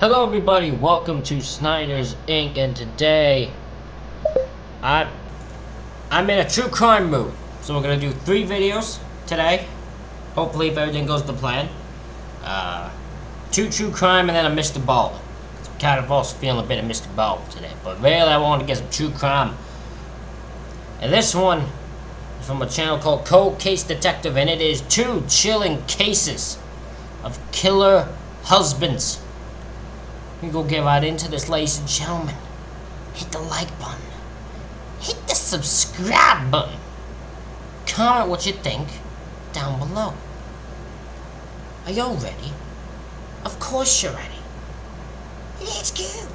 Hello everybody, welcome to Snyder's Inc. and today I'm in a true crime mood. So we're gonna do 3 videos today. Hopefully if everything goes to plan. 2 true crime and then a Mr. Ball. I'm kind of also feeling a bit of Mr. Ball today. But really I wanted to get some true crime. And this one is from a channel called Cold Case Detective, and it is 2 chilling cases of killer husbands. We go get right into this, ladies and gentlemen. Hit the like button. Hit the subscribe button. Comment what you think down below. Are y'all ready? Of course you're ready. Let's go.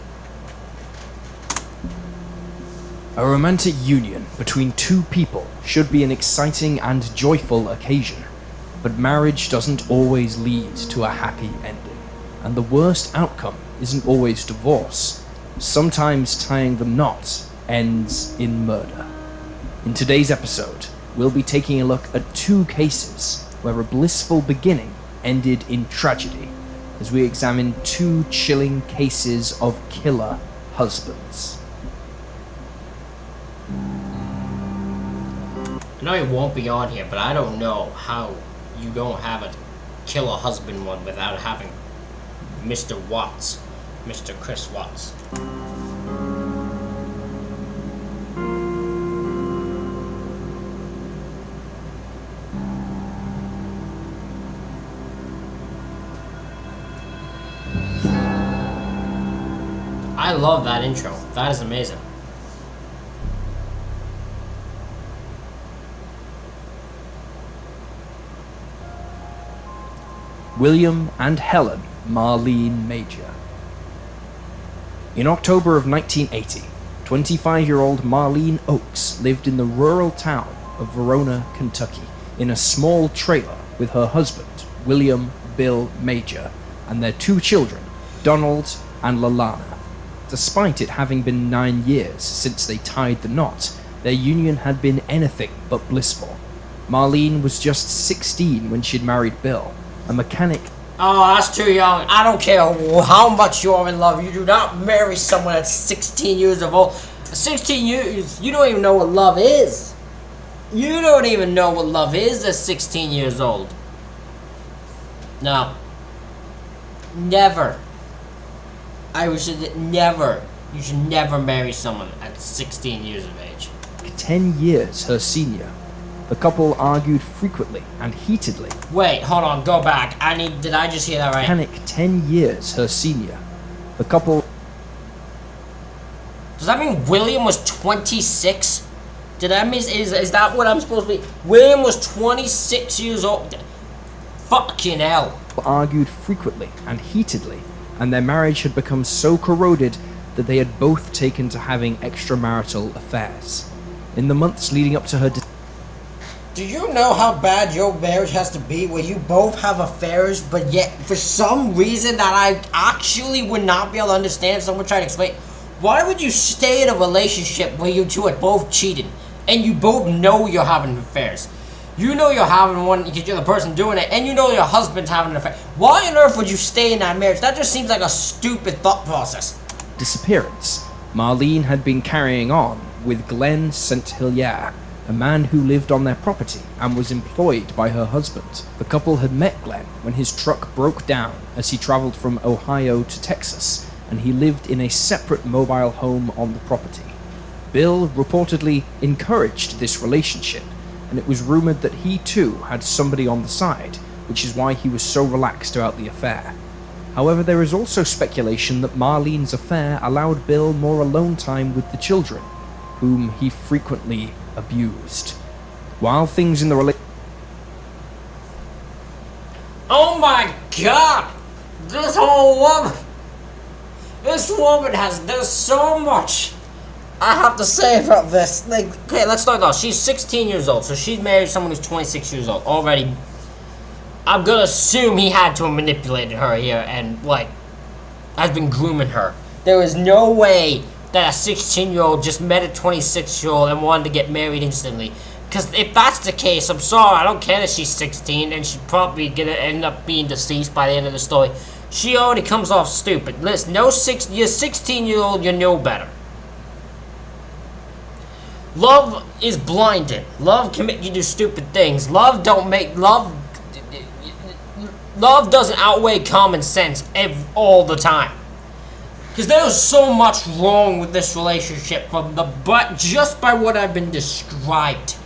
A romantic union between 2 people should be an exciting and joyful occasion, but marriage doesn't always lead to a happy ending, and the worst outcome isn't always divorce. Sometimes tying the knot ends in murder. In today's episode, we'll be taking a look at 2 cases where a blissful beginning ended in tragedy, as we examine 2 chilling cases of killer husbands. I know it won't be on here, but I don't know how you don't have a killer husband one without having Mr. Watts. Mr. Chris Watts. I love that intro. That is amazing. William and Helen Marlene Major. In October of 1980, 25-year-old Marlene Oakes lived in the rural town of Verona, Kentucky, in a small trailer with her husband, William Bill Major, and their 2 children, Donald and Lalana. Despite it having been 9 years since they tied the knot, their union had been anything but blissful. Marlene was just 16 when she'd married Bill, a mechanic. Oh, that's too young. I don't care how much you're in love. You do not marry someone that's 16 years of old. 16 years, you don't even know what love is. You don't even know what love is at 16 years old. No. Never. You should never marry someone at 16 years of age. 10 years her senior. The couple argued frequently and heatedly. Wait, hold on, go back. Did I just hear that right? Mechanic 10 years her senior. The couple. Does that mean William was 26? Did that mean, is that what I'm supposed to be? William was 26 years old. Fucking hell. Argued frequently and heatedly, and their marriage had become so corroded that they had both taken to having extramarital affairs. In the months leading up to her Do you know how bad your marriage has to be where you both have affairs, but yet for some reason that I actually would not be able to understand, someone try to explain, why would you stay in a relationship where you 2 are both cheating and you both know you're having affairs? You know you're having one because you're the person doing it, and you know your husband's having an affair. Why on earth would you stay in that marriage? That just seems like a stupid thought process. disappearance, Marlene had been carrying on with Glenn St. Hilaire, a man who lived on their property and was employed by her husband. The couple had met Glenn when his truck broke down as he traveled from Ohio to Texas, and he lived in a separate mobile home on the property. Bill reportedly encouraged this relationship, and it was rumored that he too had somebody on the side, which is why he was so relaxed about the affair. However, there is also speculation that Marlene's affair allowed Bill more alone time with the children, whom he frequently abused. While things in the Oh my god! This woman there's so much I have to say about this. Like, okay, let's start off. She's 16 years old, so she's married someone who's 26 years old. Already, I'm gonna assume he had to have manipulated her here and, like, has been grooming her. There is no way that a 16-year-old just met a 26-year-old and wanted to get married instantly. Because if that's the case, I'm sorry, I don't care that she's 16 and she's probably gonna end up being deceased by the end of the story. She already comes off stupid. Listen, you're 16-year-old, you know better. Love is blinded. Love can make you do stupid things. Love doesn't outweigh common sense all the time. Because there is so much wrong with this relationship just by what I've been described.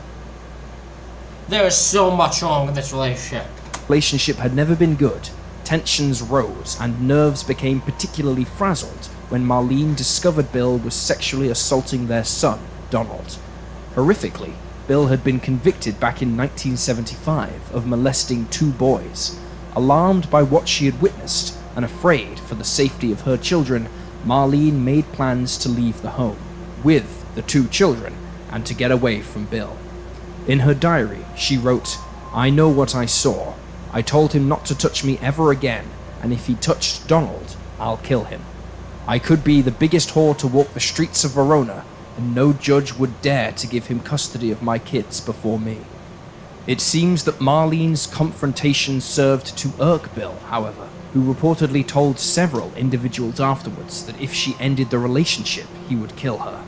There is so much wrong with this relationship. Relationship had never been good. Tensions rose and nerves became particularly frazzled when Marlene discovered Bill was sexually assaulting their son, Donald. Horrifically, Bill had been convicted back in 1975 of molesting 2 boys. Alarmed by what she had witnessed and afraid for the safety of her children, Marlene made plans to leave the home with the 2 children and to get away from Bill. In her diary, she wrote, "I know what I saw. I told him not to touch me ever again, and if he touched Donald, I'll kill him. I could be the biggest whore to walk the streets of Verona, and no judge would dare to give him custody of my kids before me." It seems that Marlene's confrontation served to irk Bill, however, who reportedly told several individuals afterwards that if she ended the relationship, he would kill her.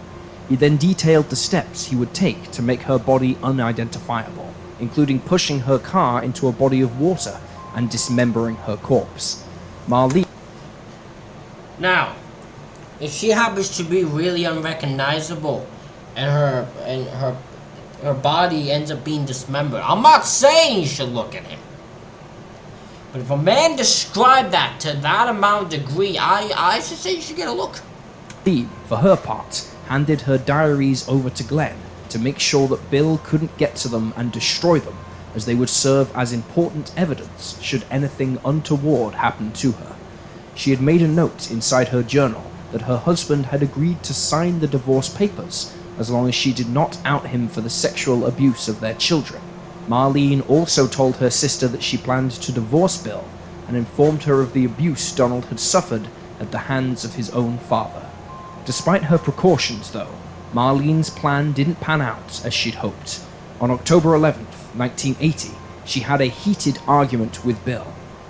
He then detailed the steps he would take to make her body unidentifiable, including pushing her car into a body of water and dismembering her corpse. Marlene... Now, if she happens to be really unrecognizable and her body ends up being dismembered, I'm not saying you should look at him. But if a man described that to that amount of degree, I should say you should get a look. Marlene, for her part, handed her diaries over to Glenn to make sure that Bill couldn't get to them and destroy them, as they would serve as important evidence should anything untoward happen to her. She had made a note inside her journal that her husband had agreed to sign the divorce papers as long as she did not out him for the sexual abuse of their children. Marlene also told her sister that she planned to divorce Bill and informed her of the abuse Donald had suffered at the hands of his own father. Despite her precautions, though, Marlene's plan didn't pan out as she'd hoped. On October 11th, 1980, she had a heated argument with Bill.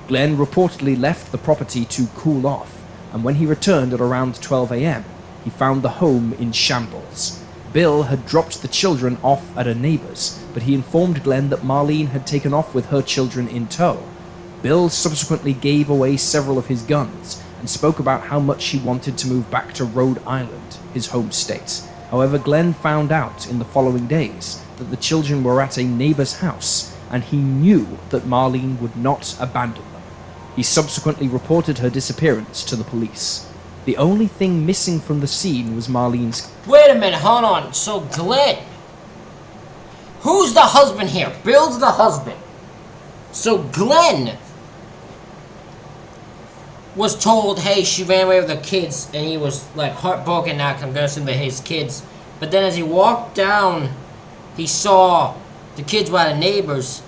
Glenn reportedly left the property to cool off, and when he returned at around 12 a.m., he found the home in shambles. Bill had dropped the children off at a neighbor's, but he informed Glenn that Marlene had taken off with her children in tow. Bill subsequently gave away several of his guns and spoke about how much he wanted to move back to Rhode Island, his home state. However, Glenn found out in the following days that the children were at a neighbor's house, and he knew that Marlene would not abandon them. He subsequently reported her disappearance to the police. The only thing missing from the scene was Marlene's... Wait a minute, hold on. So Glenn, who's the husband here? Bill's the husband. So Glenn was told, hey, she ran away with her kids, and he was like heartbroken now because I'm going to assume they're his kids. But then as he walked down, he saw the kids were at a neighbor's.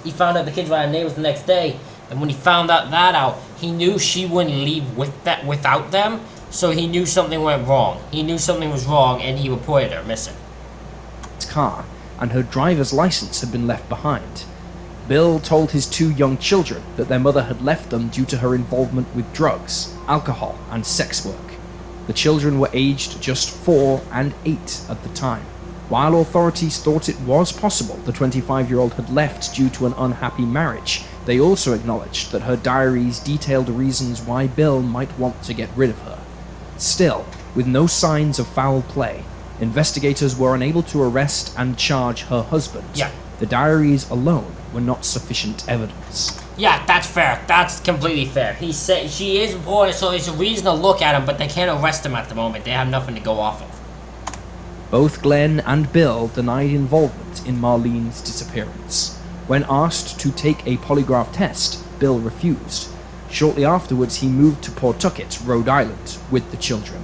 He found out the kids were at a neighbor's the next day, and when he found that out, he knew she wouldn't leave without them, so he knew something went wrong. He knew something was wrong, and he reported her missing. Car, and her driver's license had been left behind. Bill told his 2 young children that their mother had left them due to her involvement with drugs, alcohol, and sex work. The children were aged just 4 and 8 at the time. While authorities thought it was possible the 25-year-old had left due to an unhappy marriage, they also acknowledged that her diaries detailed reasons why Bill might want to get rid of her. Still, with no signs of foul play, investigators were unable to arrest and charge her husband. Yeah. The diaries alone were not sufficient evidence. Yeah, that's fair. That's completely fair. He said she is reported, so it's a reason to look at him, but they can't arrest him at the moment. They have nothing to go off of. Both Glenn and Bill denied involvement in Marlene's disappearance. When asked to take a polygraph test, Bill refused. Shortly afterwards, he moved to Pawtucket, Rhode Island, with the children.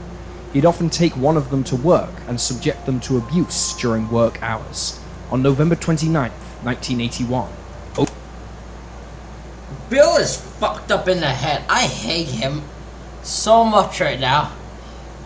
He'd often take one of them to work and subject them to abuse during work hours. On November 29th, 1981, Bill is fucked up in the head. I hate him so much right now.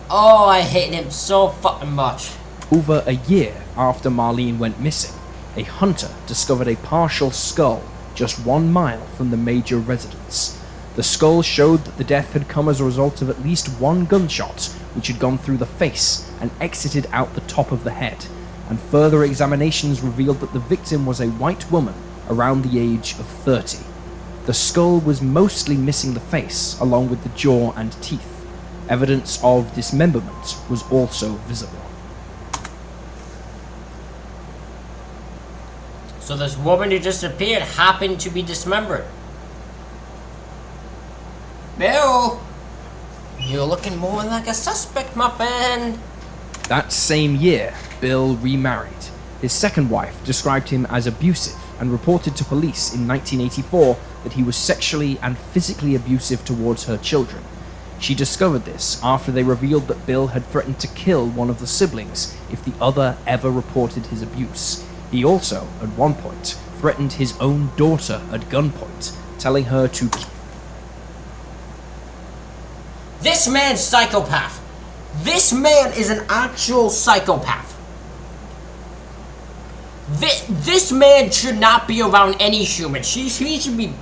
Oh, I hate him so fucking much. Over a year after Marlene went missing, a hunter discovered a partial skull just 1 mile from the major residence. The skull showed that the death had come as a result of at least one gunshot, which had gone through the face and exited out the top of the head, and further examinations revealed that the victim was a white woman around the age of 30. The skull was mostly missing the face, along with the jaw and teeth. Evidence of dismemberment was also visible. So this woman who disappeared happened to be dismembered. Bill, you're looking more like a suspect, my friend. That same year, Bill remarried. His second wife described him as abusive and reported to police in 1984 that he was sexually and physically abusive towards her children. She discovered this after they revealed that Bill had threatened to kill one of the siblings if the other ever reported his abuse. He also, at one point, threatened his own daughter at gunpoint, telling her to This man's psychopath. This man is an actual psychopath. This man should not be around any human. He should be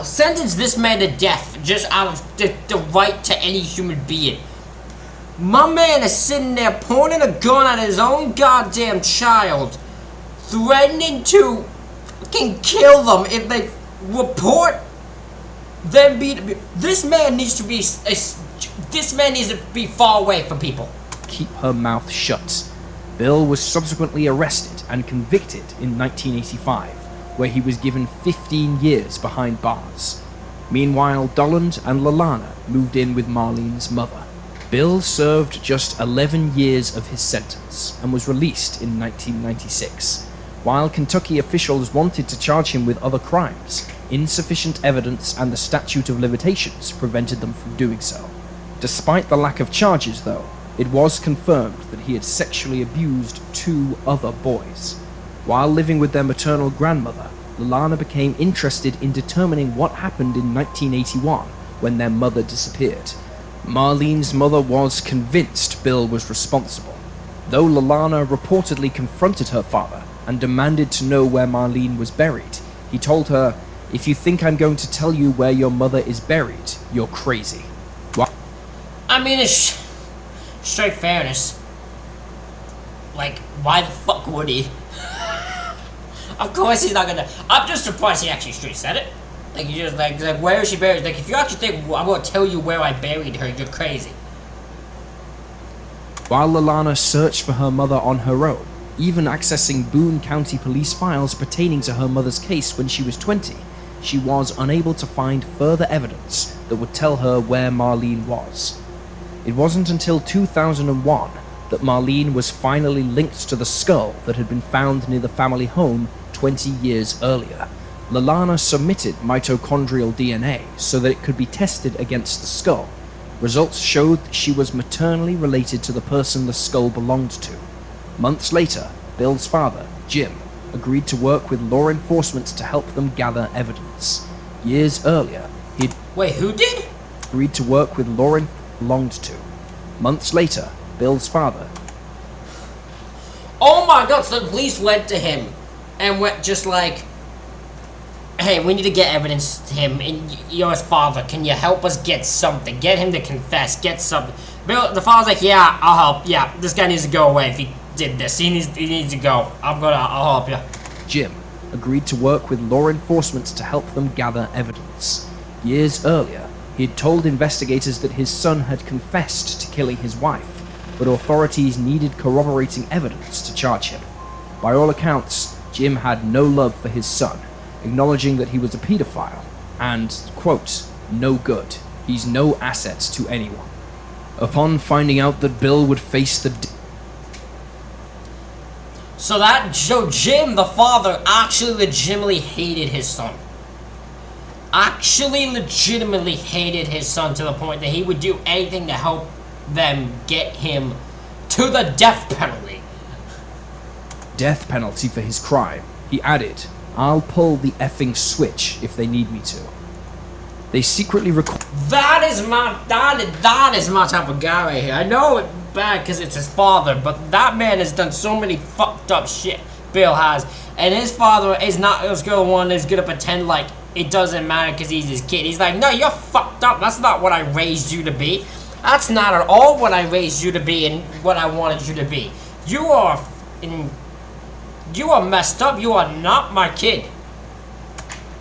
sentence this man to death just out of the right to any human being. My man is sitting there pointing a gun at his own goddamn child, threatening to fucking kill them if they report them being. This man needs to be far away from people. keep her mouth shut. Bill was subsequently arrested and convicted in 1985, where he was given 15 years behind bars. Meanwhile, Dolland and Lalana moved in with Marlene's mother. Bill served just 11 years of his sentence and was released in 1996. While Kentucky officials wanted to charge him with other crimes, insufficient evidence and the statute of limitations prevented them from doing so. Despite the lack of charges, though, it was confirmed that he had sexually abused 2 other boys. While living with their maternal grandmother, Lalana became interested in determining what happened in 1981 when their mother disappeared. Marlene's mother was convinced Bill was responsible, though Lalana reportedly confronted her father and demanded to know where Marlene was buried. He told her, "If you think I'm going to tell you where your mother is buried, you're crazy." I mean, it's straight fairness. Like, why the fuck would he? Of course he's not gonna. I'm just surprised he actually straight said it. Like, you just like where is she buried? Like, if you actually think I'm gonna tell you where I buried her, you're crazy. While Lalana searched for her mother on her own, even accessing Boone County police files pertaining to her mother's case when she was 20, she was unable to find further evidence that would tell her where Marlene was. It wasn't until 2001 that Marlene was finally linked to the skull that had been found near the family home 20 years earlier. Lalana submitted mitochondrial DNA so that it could be tested against the skull. Results showed that she was maternally related to the person the skull belonged to. Months later, Bill's father, Jim, agreed to work with law enforcement to help them gather evidence. Years earlier, he'd Wait, who did? agreed to work with law enforcement belonged to. Months later, Bill's father. Oh my god, so the police went to him and went just like, "Hey, we need to get evidence to him, and you're his father. Can you help us get something? Get him to confess, get something." Bill, the father's like, "Yeah, I'll help. Yeah, this guy needs to go away if he did this. He needs to go. I'll help you." Jim agreed to work with law enforcement to help them gather evidence. Years earlier, he had told investigators that his son had confessed to killing his wife, but authorities needed corroborating evidence to charge him. By all accounts, Jim had no love for his son, acknowledging that he was a pedophile and, quote, "no good. He's no asset to anyone." Upon finding out that Bill would face the So Jim, the father, actually legitimately hated his son. Actually legitimately hated his son to the point that he would do anything to help them get him to the death penalty. death penalty for his crime, he added, "I'll pull the effing switch if they need me to." They secretly That is my type of guy right here. I know it's bad because it's his father, but that man has done so many fucked up shit. Bill has, and his father is not as good one that's gonna pretend like it doesn't matter because he's his kid. He's like, no, you're fucked up. That's not what I raised you to be. That's not at all what I raised you to be and what I wanted you to be. You are messed up. You are not my kid.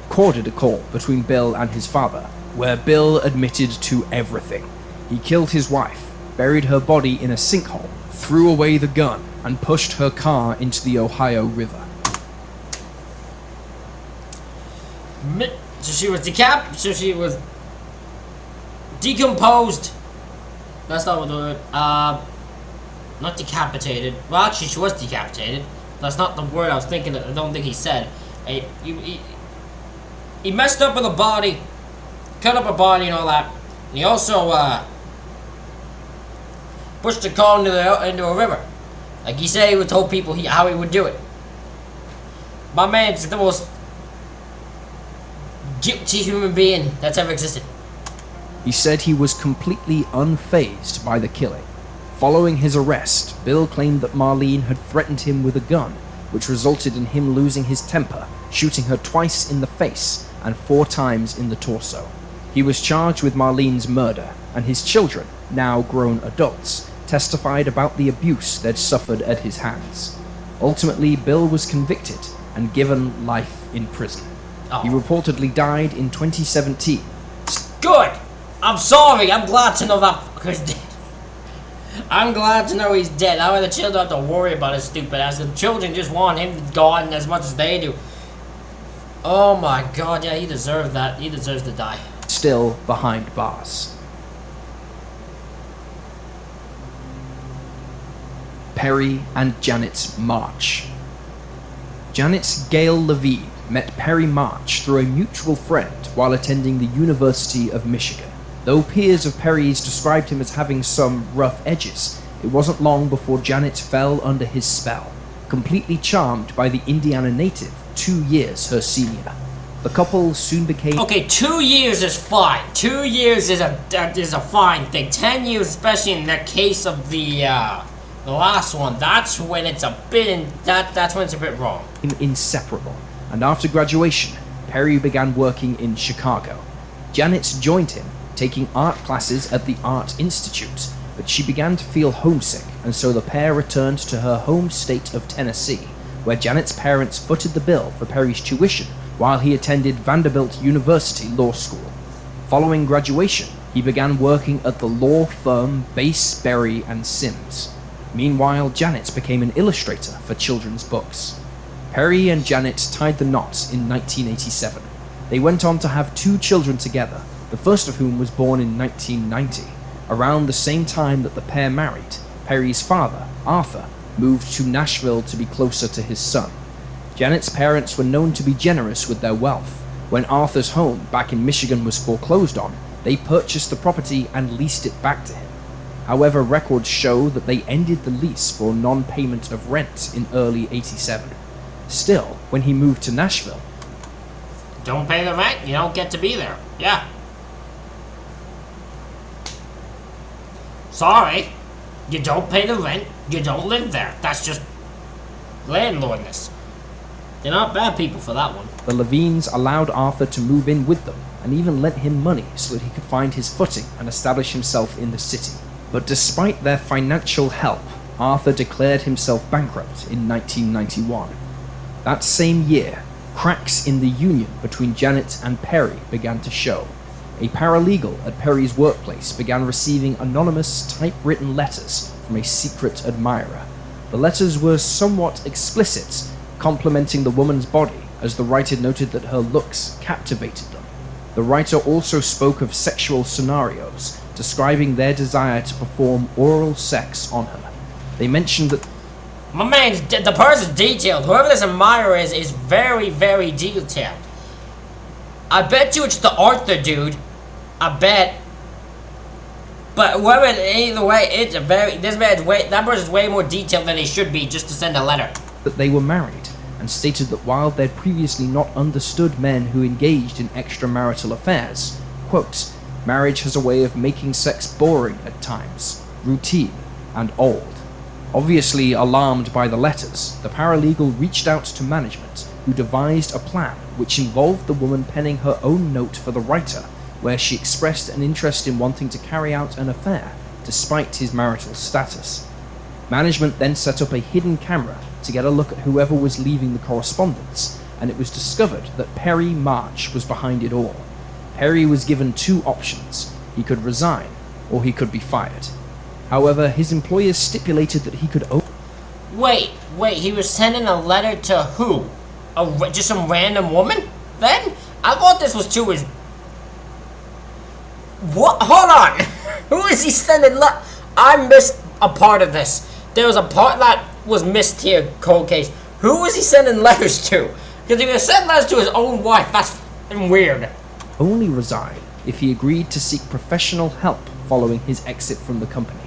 Recorded a call between Bill and his father, where Bill admitted to everything. He killed his wife, buried her body in a sinkhole, threw away the gun, and pushed her car into the Ohio River. So she was decomposed. That's not what the word. Not decapitated. Well, actually, she was decapitated. That's not the word I was thinking. I don't think he said. He messed up with a body, cut up a body and all that. And he also pushed the car into a river. Like he said, he would tell people how he would do it. My man's the most guilty human being that's ever existed. He said he was completely unfazed by the killing. Following his arrest, Bill claimed that Marlene had threatened him with a gun, which resulted in him losing his temper, shooting her twice in the face and 4 times in the torso. He was charged with Marlene's murder, and his children, now grown adults, testified about the abuse they'd suffered at his hands. Ultimately, Bill was convicted and given life in prison. He reportedly died in 2017. Good! I'm sorry, I'm glad to know that fucker's dead. I'm glad to know he's dead. That way the children don't have to worry about his stupid ass. The children just want him gone as much as they do. Oh my god, yeah, he deserved that. He deserves to die. Still behind bars. Perry and Janet March. Janet Gail Levine met Perry March through a mutual friend while attending the University of Michigan. Though peers of Perry's described him as having some rough edges, it wasn't long before Janet fell under his spell, completely charmed by the Indiana native 2 years her senior. The couple soon became... Okay, 2 years is fine. 2 years is a fine thing. 10 years, especially in the case of the last one, that's when it's a bit that's when it's a bit wrong. Inseparable, and after graduation, Perry began working in Chicago. Janet joined him, taking art classes at the Art Institute, but she began to feel homesick, and so the pair returned to her home state of Tennessee, where Janet's parents footed the bill for Perry's tuition while he attended Vanderbilt University Law School. Following graduation, he began working at the law firm Bass, Berry & Sims. Meanwhile, Janet became an illustrator for children's books. Perry and Janet tied the knot in 1987. They went on to have 2 children together, the first of whom was born in 1990. Around the same time that the pair married, Perry's father, Arthur, moved to Nashville to be closer to his son. Janet's parents were known to be generous with their wealth. When Arthur's home back in Michigan was foreclosed on, they purchased the property and leased it back to him. However, records show that they ended the lease for non-payment of rent in early '87. Still, when he moved to Nashville... Don't pay the rent, you don't get to be there. Yeah. Sorry. You don't pay the rent, you don't live there. That's just landlordness. They're not bad people for that one. The Levines allowed Arthur to move in with them and even lent him money so that he could find his footing and establish himself in the city. But despite their financial help, Arthur declared himself bankrupt in 1991. That same year, cracks in the union between Janet and Perry began to show. A paralegal at Perry's workplace began receiving anonymous typewritten letters from a secret admirer. The letters were somewhat explicit, complimenting the woman's body, as the writer noted that her looks captivated them. The writer also spoke of sexual scenarios, describing their desire to perform oral sex on her. They mentioned that my man's the person's detailed. Whoever this admirer is very, very detailed. I bet you it's the Arthur dude. I bet. But whoever, either way, it's a very, that person's way more detailed than he should be just to send a letter. That they were married, and stated that while they'd previously not understood men who engaged in extramarital affairs, quote, marriage has a way of making sex boring at times, routine, and old. Obviously alarmed by the letters, the paralegal reached out to management, who devised a plan which involved the woman penning her own note for the writer, where she expressed an interest in wanting to carry out an affair despite his marital status. Management then set up a hidden camera to get a look at whoever was leaving the correspondence, and it was discovered that Perry March was behind it all. Perry was given two options: he could resign, or he could be fired. However, his employers stipulated that he could Wait, he was sending a letter to who? Just some random woman? Then? I thought this was to his... What? Hold on! Who is he sending I missed a part of this. There was a part that was missed here, cold case. Who was he sending letters to? Because if he sent letters to his own wife, that's weird. only resign if he agreed to seek professional help following his exit from the company.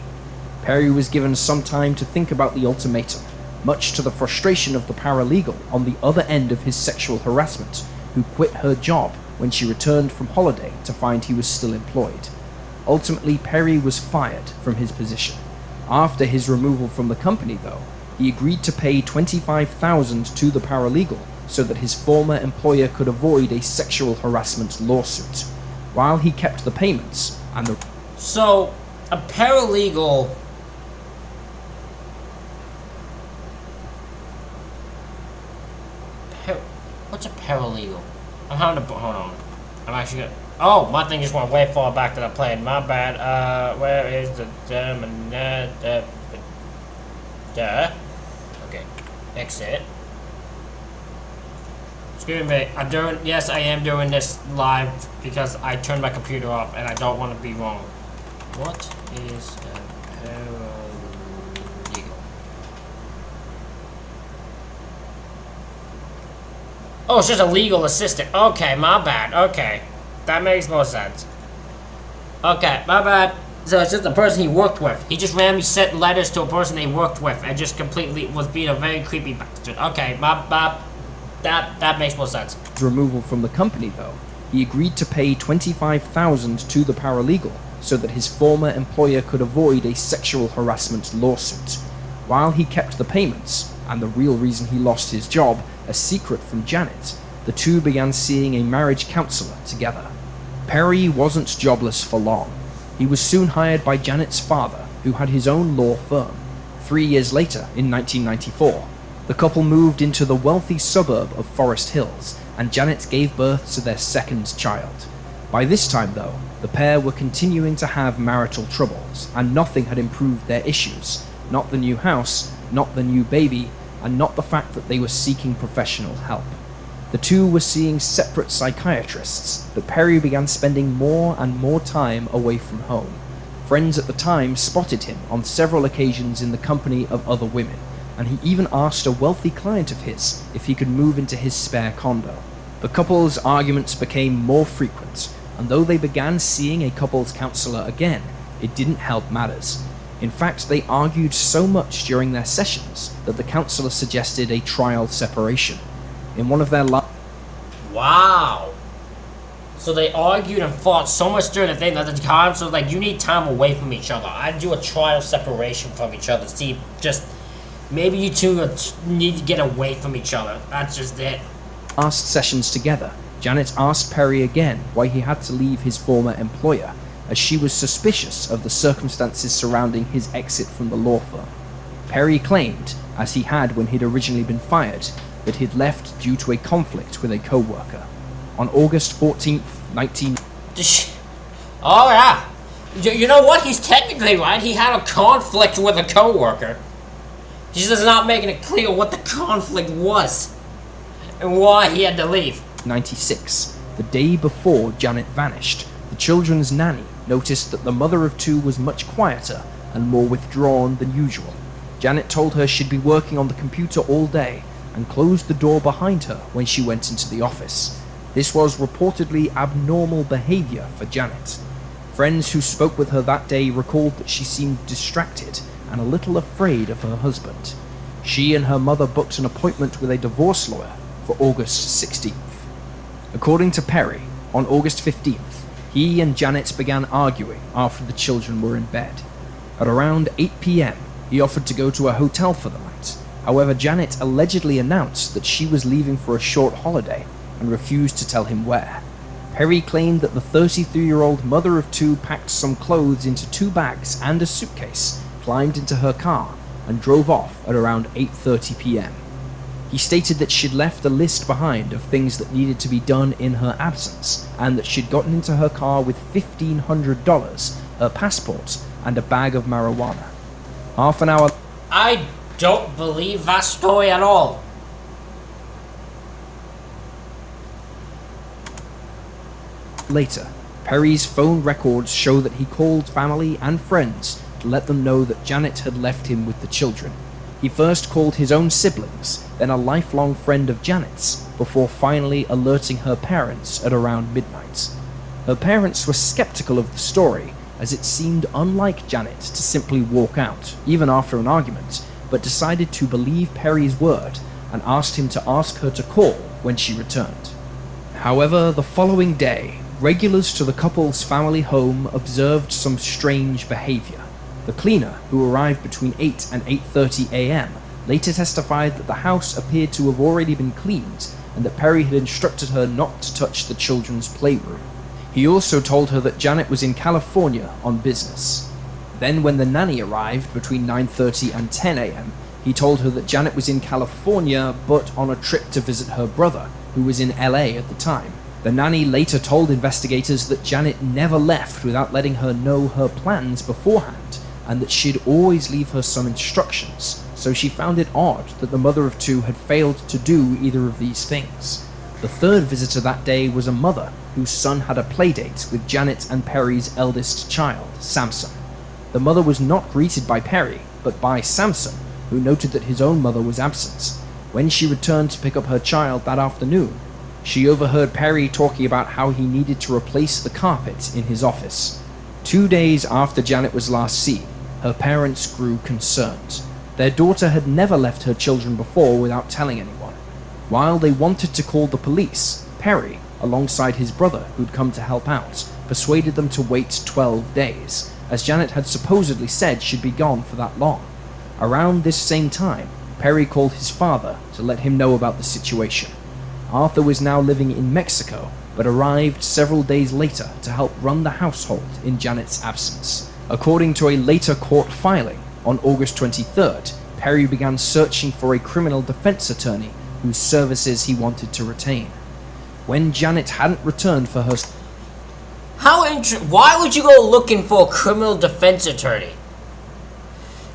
Perry was given some time to think about the ultimatum, much to the frustration of the paralegal on the other end of his sexual harassment, who quit her job when she returned from holiday to find he was still employed. Ultimately, Perry was fired from his position. After his removal from the company, though, he agreed to pay $25,000 to the paralegal so that his former employer could avoid a sexual harassment lawsuit, while he kept the payments and the... So, a paralegal... What's a paralegal? I'm having to... Hold on. I'm actually gonna... Oh, my thing just went way far back that I played. My bad. Where is the... Okay. Exit. Excuse me. Yes, I am doing this live because I turned my computer off and I don't want to be wrong. What is a paralegal? Oh, it's just a legal assistant. Okay, my bad. Okay. That makes more sense. Okay, my bad. So it's just the person he worked with. He just randomly sent letters to a person they worked with and just completely was being a very creepy bastard. Okay, that makes more sense. Removal from the company, though, he agreed to pay $25,000 to the paralegal so that his former employer could avoid a sexual harassment lawsuit, while he kept the payments and the real reason he lost his job a secret from Janet. The two began seeing a marriage counselor together. Perry wasn't jobless for long. He was soon hired by Janet's father, who had his own law firm. 3 years later, in 1994, the couple moved into the wealthy suburb of Forest Hills, and Janet gave birth to their second child. By this time, though, the pair were continuing to have marital troubles, and nothing had improved their issues. Not the new house, not the new baby, and not the fact that they were seeking professional help. The two were seeing separate psychiatrists, but Perry began spending more and more time away from home. Friends at the time spotted him on several occasions in the company of other women, and he even asked a wealthy client of his if he could move into his spare condo. The couple's arguments became more frequent, and though they began seeing a couples counselor again, it didn't help matters. In fact, they argued so much during their sessions that the counselor suggested a trial separation. In one of their Wow. So they argued and fought so much during the thing that the counselor was like, you need time away from each other. I'd do a trial separation from each other. See, just... Maybe you two need to get away from each other. That's just it. Last sessions together, Janet asked Perry again why he had to leave his former employer, as she was suspicious of the circumstances surrounding his exit from the law firm. Perry claimed, as he had when he'd originally been fired, that he'd left due to a conflict with a co-worker. On August 14th, Oh yeah. You know what? He's technically right. He had a conflict with a co-worker. He's just not making it clear what the conflict was and why he had to leave. 96, the day before Janet vanished, the children's nanny noticed that the mother of two was much quieter and more withdrawn than usual. Janet told her she'd be working on the computer all day and closed the door behind her when she went into the office. This was reportedly abnormal behavior for Janet. Friends who spoke with her that day recalled that she seemed distracted and a little afraid of her husband. She and her mother booked an appointment with a divorce lawyer for August 16th. According to Perry, on August 15th, he and Janet began arguing after the children were in bed. At around 8 p.m., he offered to go to a hotel for the night. However, Janet allegedly announced that she was leaving for a short holiday and refused to tell him where. Perry claimed that the 33-year-old mother of two packed some clothes into 2 bags and a suitcase, climbed into her car, and drove off at around 8:30 p.m. He stated that she'd left a list behind of things that needed to be done in her absence, and that she'd gotten into her car with $1,500, her passport, and a bag of marijuana. Half an hour... I don't believe that story at all. Later, Perry's phone records show that he called family and friends to let them know that Janet had left him with the children. He first called his own siblings, then a lifelong friend of Janet's, before finally alerting her parents at around midnight. Her parents were skeptical of the story, as it seemed unlike Janet to simply walk out, even after an argument, but decided to believe Perry's word and asked him to ask her to call when she returned. However, the following day, regulars to the couple's family home observed some strange behavior. The cleaner, who arrived between 8 and 8:30 a.m., later testified that the house appeared to have already been cleaned and that Perry had instructed her not to touch the children's playroom. He also told her that Janet was in California on business. Then when the nanny arrived between 9:30 and 10 a.m., he told her that Janet was in California but on a trip to visit her brother, who was in LA at the time. The nanny later told investigators that Janet never left without letting her know her plans beforehand, and that she'd always leave her some instructions, so she found it odd that the mother of two had failed to do either of these things. The third visitor that day was a mother whose son had a playdate with Janet and Perry's eldest child, Samson. The mother was not greeted by Perry, but by Samson, who noted that his own mother was absent. When she returned to pick up her child that afternoon, she overheard Perry talking about how he needed to replace the carpet in his office. 2 days after Janet was last seen, her parents grew concerned. Their daughter had never left her children before without telling anyone. While they wanted to call the police, Perry, alongside his brother who'd come to help out, persuaded them to wait 12 days, as Janet had supposedly said she'd be gone for that long. Around this same time, Perry called his father to let him know about the situation. Arthur was now living in Mexico, but arrived several days later to help run the household in Janet's absence. According to a later court filing, on August 23rd, Perry began searching for a criminal defense attorney whose services he wanted to retain. When Janet hadn't returned for her... Why would you go looking for a criminal defense attorney?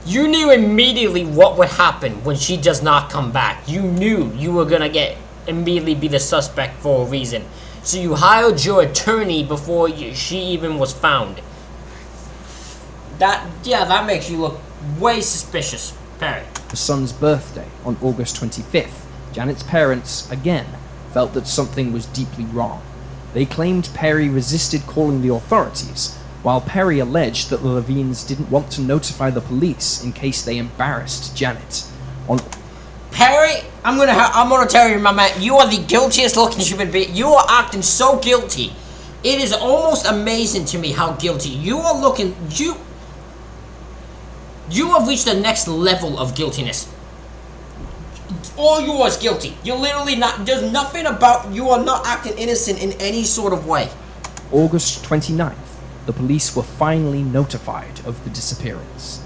You knew immediately what would happen when she does not come back. You knew you were gonna immediately be the suspect for a reason. So you hired your attorney before she even was found. That makes you look way suspicious, Perry. Her son's birthday on August 25th, Janet's parents, again, felt that something was deeply wrong. They claimed Perry resisted calling the authorities, while Perry alleged that the Levines didn't want to notify the police in case they embarrassed Janet. Perry, I'm gonna tell you, my man, you are the guiltiest looking human being. You are acting so guilty. It is almost amazing to me how guilty you are looking. You have reached the next level of guiltiness. All you are is guilty. You're literally not. There's nothing about you are not acting innocent in any sort of way. August 29th, the police were finally notified of the disappearance.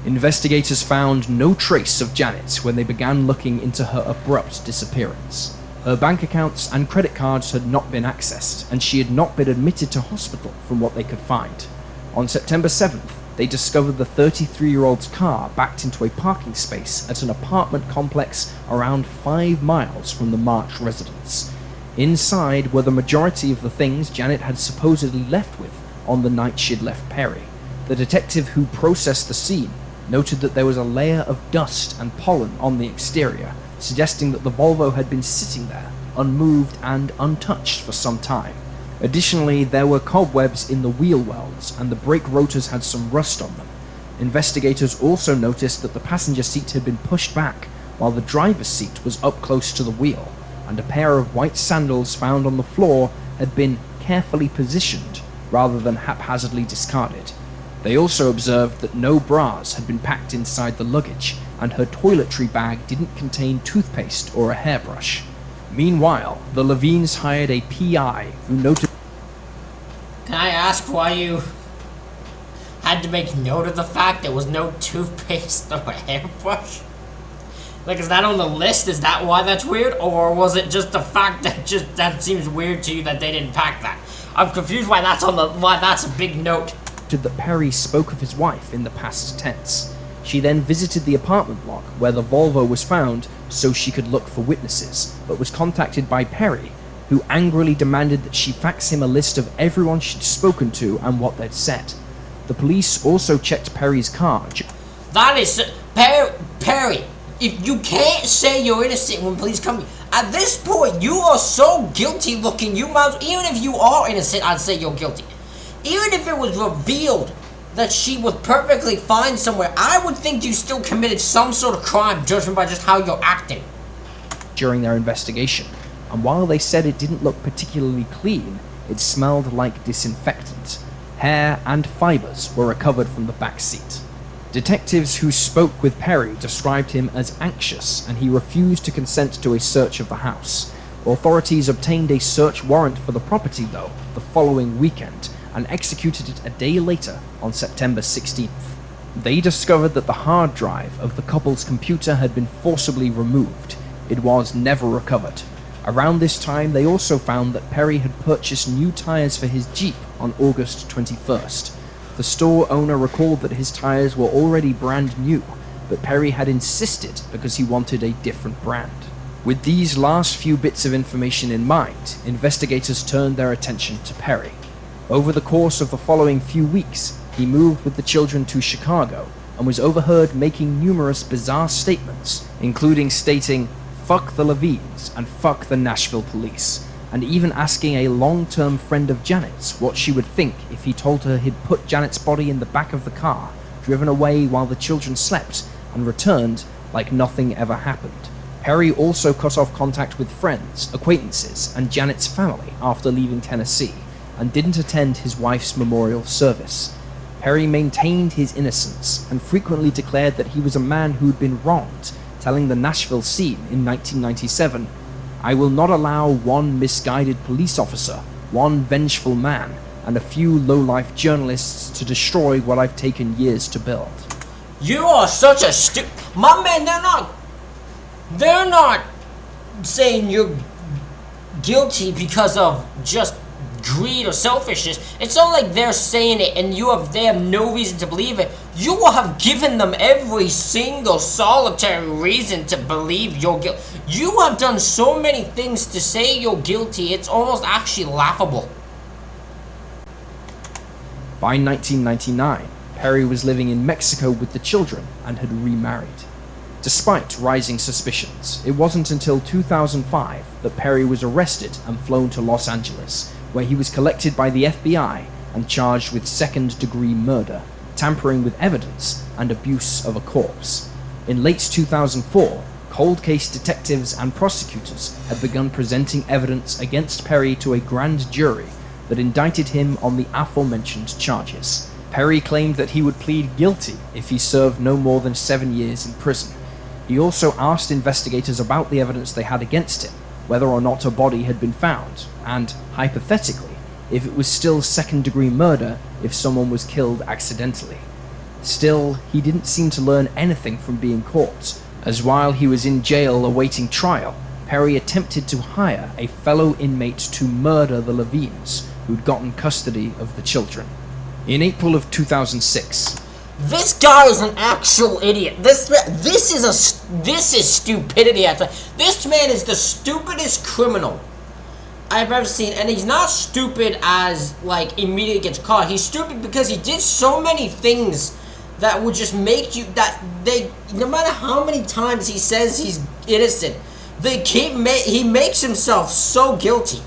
Investigators found no trace of Janet when they began looking into her abrupt disappearance. Her bank accounts and credit cards had not been accessed, and she had not been admitted to hospital from what they could find. On September 7th, they discovered the 33-year-old's car backed into a parking space at an apartment complex around 5 miles from the March residence. Inside were the majority of the things Janet had supposedly left with on the night she'd left Perry. The detective who processed the scene noted that there was a layer of dust and pollen on the exterior, suggesting that the Volvo had been sitting there, unmoved and untouched for some time. Additionally, there were cobwebs in the wheel wells, and the brake rotors had some rust on them. Investigators also noticed that the passenger seat had been pushed back, while the driver's seat was up close to the wheel, and a pair of white sandals found on the floor had been carefully positioned rather than haphazardly discarded. They also observed that no bras had been packed inside the luggage, and her toiletry bag didn't contain toothpaste or a hairbrush. Meanwhile, the Levines hired a PI who noted... Can I ask why you had to make note of the fact there was no toothpaste or a hairbrush? Like, is that on the list? Is that why that's weird? Or was it just the fact that that seems weird to you that they didn't pack that? I'm confused why that's a big note. That Perry spoke of his wife in the past tense. She then visited the apartment block where the Volvo was found so she could look for witnesses, but was contacted by Perry, who angrily demanded that she fax him a list of everyone she'd spoken to and what they'd said. The police also checked Perry's car. That is... Perry, if you can't say you're innocent when police come... At this point, you are so guilty looking, you might... Even if you are innocent, I'd say you're guilty. Even if it was revealed that she was perfectly fine somewhere, I would think you still committed some sort of crime, judging by just how you're acting. During their investigation, and while they said it didn't look particularly clean, it smelled like disinfectant. Hair and fibers were recovered from the back seat. Detectives who spoke with Perry described him as anxious, and he refused to consent to a search of the house. Authorities obtained a search warrant for the property, though, the following weekend, and executed it a day later on September 16th. They discovered that the hard drive of the couple's computer had been forcibly removed. It was never recovered. Around this time, they also found that Perry had purchased new tires for his Jeep on August 21st. The store owner recalled that his tires were already brand new, but Perry had insisted because he wanted a different brand. With these last few bits of information in mind, investigators turned their attention to Perry. Over the course of the following few weeks, he moved with the children to Chicago and was overheard making numerous bizarre statements, including stating, "Fuck the Levines" and "fuck the Nashville police," and even asking a long-term friend of Janet's what she would think if he told her he'd put Janet's body in the back of the car, driven away while the children slept, and returned like nothing ever happened. Perry also cut off contact with friends, acquaintances, and Janet's family after leaving Tennessee, and didn't attend his wife's memorial service. Perry maintained his innocence and frequently declared that he was a man who had been wronged, telling the Nashville Scene in 1997, "I will not allow one misguided police officer, one vengeful man, and a few low-life journalists to destroy what I've taken years to build." You are such a My man, they're not saying you're guilty because of just greed or selfishness. It's not like they're saying it and they have no reason to believe it. You will have given them every single solitary reason to believe you're guilty. You have done so many things to say you're guilty, it's almost actually laughable. By 1999, Perry was living in Mexico with the children and had remarried. Despite rising suspicions, it wasn't until 2005 that Perry was arrested and flown to Los Angeles, where he was collected by the FBI and charged with second-degree murder, tampering with evidence, and abuse of a corpse. In late 2004, cold case detectives and prosecutors had begun presenting evidence against Perry to a grand jury that indicted him on the aforementioned charges. Perry claimed that he would plead guilty if he served no more than 7 years in prison. He also asked investigators about the evidence they had against him, whether or not a body had been found, and, hypothetically, if it was still second-degree murder if someone was killed accidentally. Still, he didn't seem to learn anything from being caught, as while he was in jail awaiting trial, Perry attempted to hire a fellow inmate to murder the Levines, who'd gotten custody of the children. In April of 2006, this guy is an actual idiot. This is stupidity. This man is the stupidest criminal I've ever seen, and he's not stupid as like immediately gets caught. He's stupid because he did so many things that would just make you no matter how many times he says he's innocent, he makes himself so guilty.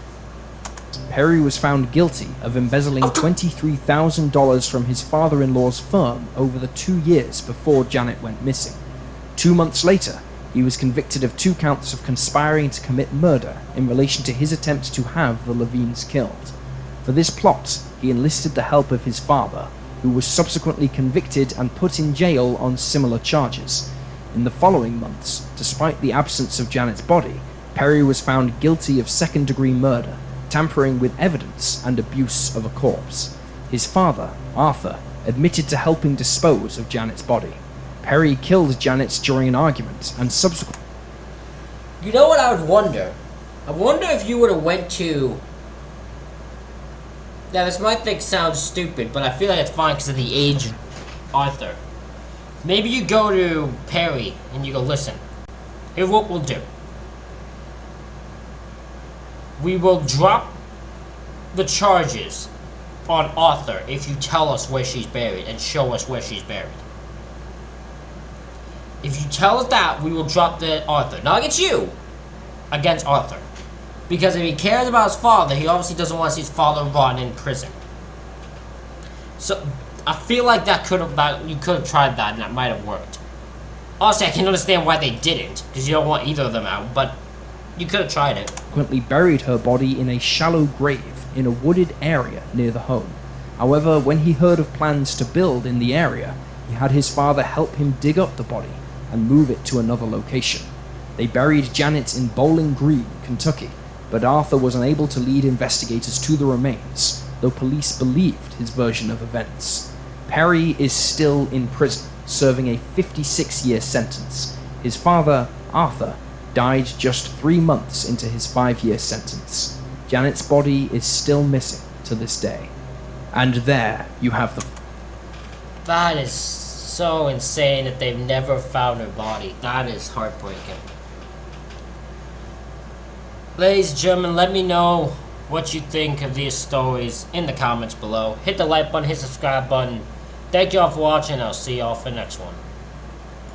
Perry was found guilty of embezzling $23,000 from his father-in-law's firm over the 2 years before Janet went missing. 2 months later, he was convicted of 2 counts of conspiring to commit murder in relation to his attempt to have the Levines killed. For this plot, he enlisted the help of his father, who was subsequently convicted and put in jail on similar charges. In the following months, despite the absence of Janet's body, Perry was found guilty of second-degree murder, tampering with evidence, and abuse of a corpse. His father, Arthur, admitted to helping dispose of Janet's body. Perry killed Janet during an argument and subsequently... You know what I would wonder? I wonder if you would have went to... Now this might sound stupid, but I feel like it's fine because of the age of Arthur. Maybe you go to Perry and you go, listen, here's what we'll do. We will drop the charges on Arthur if you tell us where she's buried and show us where she's buried. If you tell us that, we will drop the Arthur. Not against you, against Arthur. Because if he cares about his father, he obviously doesn't want to see his father rot in prison. So, I feel like you could have tried that and that might have worked. Honestly, I can understand why they didn't, because you don't want either of them out, but you could have tried it. Subsequently buried her body in a shallow grave in a wooded area near the home. However, when he heard of plans to build in the area, he had his father help him dig up the body and move it to another location. They buried Janet in Bowling Green, Kentucky, but Arthur was unable to lead investigators to the remains, though police believed his version of events. Perry is still in prison, serving a 56-year sentence. His father, Arthur, died just 3 months into his 5-year sentence. Janet's body is still missing to this day. And there you have the... That is so insane that they've never found her body. That is heartbreaking. Ladies and gentlemen, let me know what you think of these stories in the comments below. Hit the like button, hit the subscribe button. Thank you all for watching. I'll see you all for the next one.